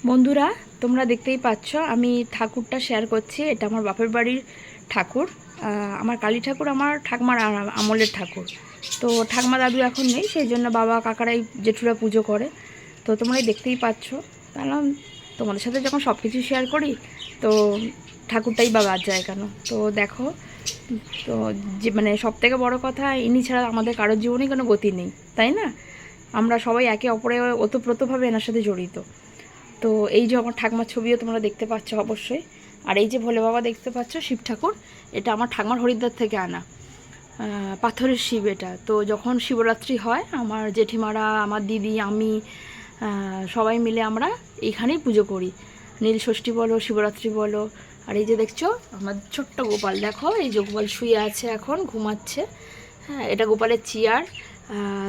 বন্ধুরা, তোমরা দেখতেই পাচ্ছ আমি ঠাকুরটা শেয়ার করছি। এটা আমার বাপের বাড়ির ঠাকুর। আমার কালী ঠাকুর আমার ঠাকমার আমলের ঠাকুর। তো ঠাকমা দাদু এখন নেই, সেই জন্য বাবা কাকারাই জেঠুরা পুজো করে। তো তোমরাই দেখতেই পাচ্ছ। কারণ তোমাদের সাথে যখন সব কিছু শেয়ার করি, তো ঠাকুরটাই বা বাদ যায় কেন? তো দেখো, তো যে মানে সবথেকে বড় কথা, ইনি ছাড়া আমাদের কারোর জীবনেই কোনো গতি নেই, তাই না? আমরা সবাই একে অপরে ওতপ্রোতভাবে এনার সাথে জড়িত। তো এই যে আমার ঠাকমার ছবিও তোমরা দেখতে পাচ্ছ অবশ্যই। আর এই যে ভোলে বাবা দেখতে পাচ্ছ, শিব ঠাকুর, এটা আমার ঠাকমার হরিদ্বার থেকে আনা পাথরের শিব। এটা তো যখন শিবরাত্রি হয়, আমার জেঠিমারা, আমার দিদি, আমি সবাই মিলে আমরা এইখানেই পুজো করি। নীল ষষ্ঠী বলো, শিবরাত্রি বলো। আর এই যে দেখছো আমার ছোট্ট গোপাল, দেখো এই যে গোপাল শুয়ে আছে, এখন ঘুমাচ্ছে। হ্যাঁ, এটা গোপালের চেয়ার।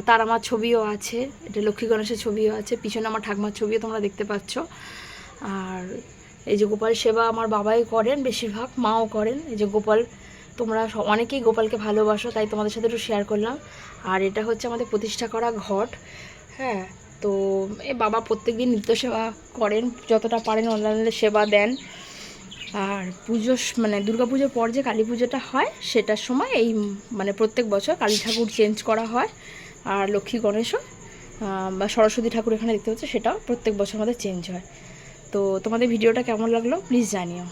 তার আমার ছবিও আছে, এটা লক্ষ্মী গণেশের ছবিও আছে, পিছনে আমার ঠাকমার ছবিও তোমরা দেখতে পাচ্ছ। আর এই যে গোপাল সেবা আমার বাবাই করেন, বেশিরভাগ মাও করেন। এই যে গোপাল, তোমরা অনেকেই গোপালকে ভালোবাসো, তাই তোমাদের সাথে একটু শেয়ার করলাম। আর এটা হচ্ছে আমাদের প্রতিষ্ঠা করা ঘট। হ্যাঁ, তো এই বাবা প্রত্যেক দিন নিত্য সেবা করেন, যতটা পারেন অনলাইনে সেবা দেন। আর পুজো মানে দুর্গা পুজোর পর যে কালী পুজোটা হয়, সেটার সময় এই মানে প্রত্যেক বছর কালী ঠাকুর চেঞ্জ করা হয়। আর লক্ষ্মী গণেশও বা সরস্বতী ঠাকুর এখানে দেখতে পাচ্ছ, সেটাও প্রত্যেক বছর আমাদের চেঞ্জ হয়। তো তোমাদের ভিডিওটা কেমন লাগলো প্লিজ জানিও।